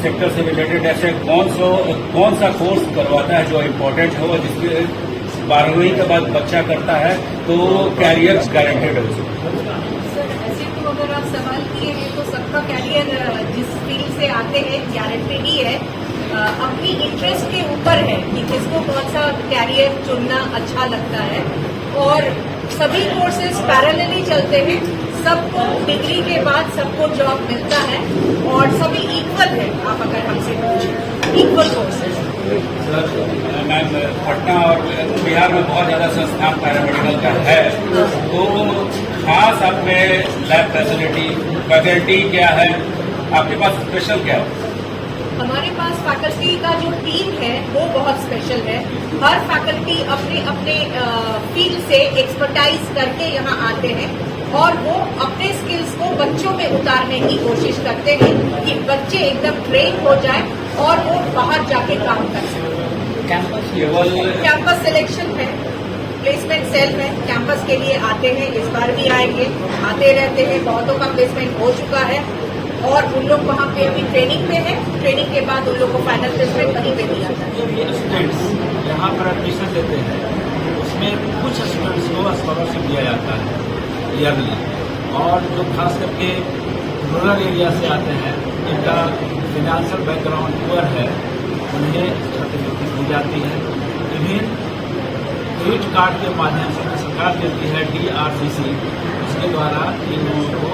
Sector से related ऐसे कौन सा कोर्स करवाता है जो इम्पोर्टेंट है और जिसके 12वीं के बाद बच्चा करता है तो कैरियर गारंटेड है उसको? सर ऐसे तो अगर आप सवाल किए हैं तो सबका कैरियर जिस फील्ड से आते हैं गारंटेड ही है। अपनी इंटरेस्ट के ऊपर है कि किसको कौन सा कैरियर चुनना अच्छा लगता है और सभी कोर्सेज पैरेलली चलते हैं। सबको डिग्री के बाद सबको जॉब मिलता है और सभी इक्वल है। आप अगर हमसे पूछें equal courses. Sir ma'am Patna और बिहार में बहुत ज़्यादा संस्थान पैरामेडिकल का है, तो खास आप में लैब फैकल्टी क्या है, आपके पास स्पेशल क्या है? हमारे पास फैकल्टी का जो टीम है वो बहुत स्पेशल है। हर फैकल्टी अपने अपने फील्ड से एक्सपर्टाइज करके यहाँ आते हैं और वो अपने स्किल्स को बच्चों में उतारने की कोशिश करते हैं कि बच्चे एकदम ट्रेन हो जाए और वो बाहर जाके काम कर सकें। कैंपस सिलेक्शन है, प्लेसमेंट सेल है, कैंपस के लिए आते हैं। इस बार भी आएंगे, आते रहते हैं। बहुतों का प्लेसमेंट हो चुका है और उन लोग वहाँ पे अभी ट्रेनिंग में है। ट्रेनिंग के बाद उन लोग को फाइनल प्लेसमेंट वहीं पे दिया जाता है। जो ये स्टूडेंट्स यहाँ पर एडमिशन लेते हैं उसमें कुछ स्टूडेंट्स को स्कॉलरशिप दिया जाता है ईयरली, और जो खास करके रूरल एरिया से आते हैं जिनका फिनेंशियल बैकग्राउंड पुअर है उन्हें छात्रवृत्ति दी जाती है। इन्हें क्रेडिट कार्ड के माध्यम से सरकार देती है DRCC, उसके द्वारा इन लोगों को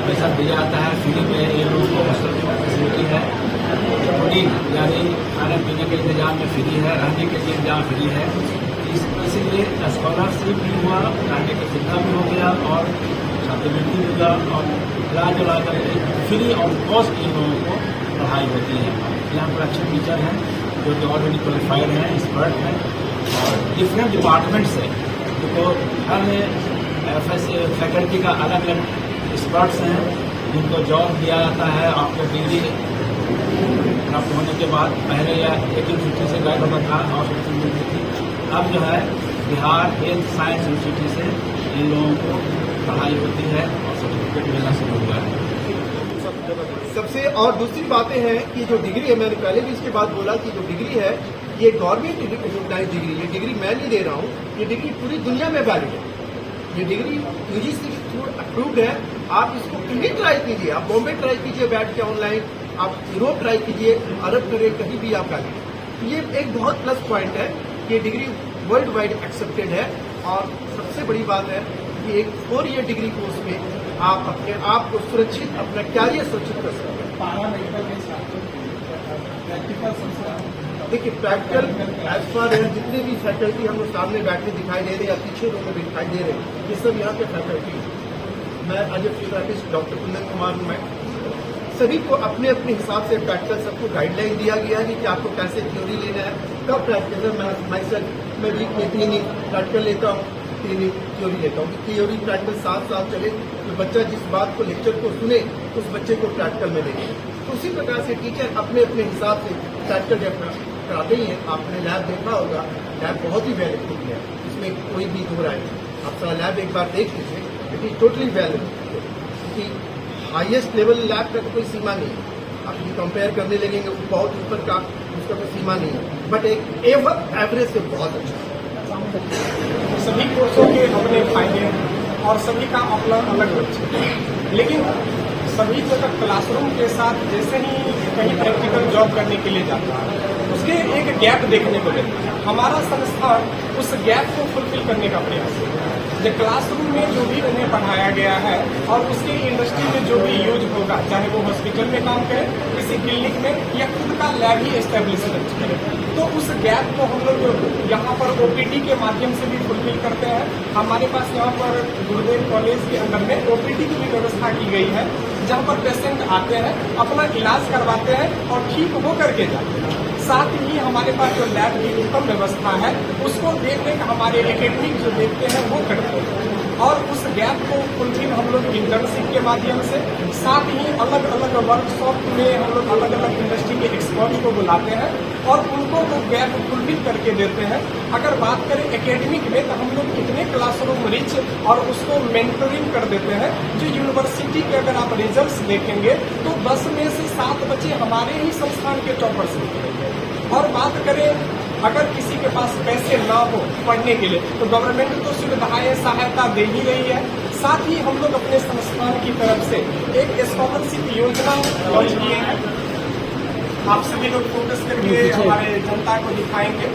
पैसा दिया जाता है। फ्री में ये लोगों को हॉस्टल की फैसिलिटी है, फूडिंग यानी खाने पीने के इंतजाम में फ्री है, रहने के लिए इंतजाम फ्री है। इसीलिए स्कॉलरशिप भी हुआ, रहने की सुविधा भी हो गया और छात्रवृत्ति भी हुआ और इलाज उला करके फ्री और कॉस्ट इन लोगों को पढ़ाई होती है। यहाँ पर अच्छे टीचर हैं जो कि ऑलरेडी क्वालिफाइड हैं, एक्सपर्ट हैं और डिफरेंट डिपार्टमेंट से, तो हर फैकल्टी का अलग अलग एक्सपर्ट्स हैं जिनको जॉब दिया जाता है। आपको डिग्री प्राप्त होने के बाद पहले यह एक यूनिवर्सिटी से गाइड होता था और मिलती थी, अब जो है बिहार हेल्थ साइंस यूनिवर्सिटी से इन लोगों को पढ़ाई होती है और सर्टिफिकेट मिलना शुरू हुआ है। सबसे और दूसरी बातें हैं कि जो डिग्री है, मैंने पहले भी इसके बाद बोला कि जो डिग्री है ये गवर्नमेंट रिकॉग्नाइज डिग्री, ये डिग्री मैं नहीं दे रहा हूँ, ये डिग्री पूरी दुनिया में वैलिड है। ये डिग्री UGC के थ्रू अप्रूव्ड है। आप इसको कहीं ट्राई कीजिए, आप बॉम्बे ट्राई कीजिए बैठ के ऑनलाइन, आप यूरोप ट्राई कीजिए, अरब करे, कहीं भी आप डालिए। ये एक बहुत प्लस पॉइंट है कि डिग्री वर्ल्ड वाइड एक्सेप्टेड है। और सबसे बड़ी बात है कि एक 4 ईयर डिग्री कोर्स में आप अपने आप को सुरक्षित, अपना कैरियर सुरक्षित कर सकते हैं। देखिए प्रैक्टिकल एज फार जितने भी फैकल्टी हम लोग सामने बैठे दिखाई दे रहे हैं या पीछे रूम में दिखाई दे रहे हैं, ये सब यहाँ के फैकल्टी। मैं as a physiotherapist doctor Kundan Kumar हूँ। मैं सभी को अपने अपने हिसाब से प्रैक्टिकल सबको गाइडलाइन दिया गया है कि आपको कैसे थ्योरी लेना है, कब प्रैक्टिकल। मैं वीक में 3 दिन प्रैक्टिकल लेता हूँ, 3 दिन थ्योरी लेता हूँ। थ्योरी प्रैक्टिकल साथ साथ चले तो बच्चा जिस बात को लेक्चर को सुने उस बच्चे को प्रैक्टिकल में देंगे। तो उसी प्रकार से टीचर अपने अपने हिसाब से प्रैक्टिकल कराते ही हैं। आपने लैब देखा होगा, लैब बहुत ही वेल इक्विप्ड है, इसमें कोई भी दो राय नहीं। आप सारा लैब एक बार देख लीजिए, it is totally well equipped. क्योंकि हाईएस्ट लेवल लैब का तो कोई सीमा नहीं है, आप यदि कंपेयर करने लगेंगे बहुत ऊपर का, उसका कोई सीमा नहीं है, बट एक एवरेज से बहुत अच्छा है। सभी कोर्सों के अपने फायदे और सभी का अपना अलग लक्ष्य है, लेकिन सभी जगह क्लासरूम के साथ जैसे ही कहीं प्रैक्टिकल जॉब करने के लिए जाता है उसके एक गैप देखने को मिलता है। हमारा संस्थान उस गैप को फुलफिल करने का प्रयास है। जो क्लासरूम में जो भी उन्हें पढ़ाया गया है और उसके इंडस्ट्री में जो भी यूज होगा, चाहे वो हॉस्पिटल में काम करे, किसी क्लिनिक में या खुद का लैब ही एस्टेब्लिशमेंट करे, तो उस गैप को हम लोग यहाँ पर OPD के माध्यम से भी फुलफिल करते हैं। हमारे पास यहाँ पर गुरुदेव कॉलेज के अंदर में OPD की भी व्यवस्था की गई है, जहाँ पर पेशेंट आते हैं, अपना इलाज करवाते हैं और ठीक हो करके जाते हैं। साथ ही हमारे पास जो लैब की उत्तम व्यवस्था है उसको देखने का हमारे एकेडमिक जो देखते हैं वो करते हैं और उस गैप को फुलफिल हम लोग इंटर्नशिप के माध्यम से, साथ ही अलग अलग वर्कशॉप में हम लोग अलग अलग इंडस्ट्री के एक्सपर्ट को बुलाते हैं और उनको वो गैप फुलफिल करके देते हैं। अगर बात करें एकेडमिक में तो हम लोग इतने क्लासरूम रिच और उसको मेंटरिंग कर देते हैं। जो यूनिवर्सिटी के अगर आप रिजल्ट्स देखेंगे तो 10 में से 7 बच्चे हमारे ही संस्थान के टॉपर्स निकलेंगे। और बात करें अगर किसी के पास पैसे ना हो पढ़ने के लिए तो गवर्नमेंट तो सुविधाएं सहायता दे ही रही है। साथ ही हम लोग अपने संस्थान की तरफ से एक स्कॉलरशिप योजना लॉन्च किए हैं। आप सभी लोग फोकस करके हमारे जनता को दिखाएंगे।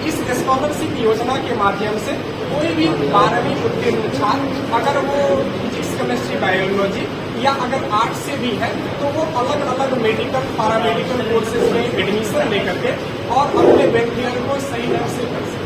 इस स्कॉलरशिप योजना के माध्यम से कोई भी 12वीं उत्तीर्ण छात्र अगर वो फिजिक्स, केमिस्ट्री, बायोलॉजी या अगर आर्ट्स से भी है तो वो अलग अलग मेडिकल, पैरामेडिकल कोर्सेज में एडमिशन लेकर के और अपने वेलफेयर को सही ढंग से कर सकते हैं।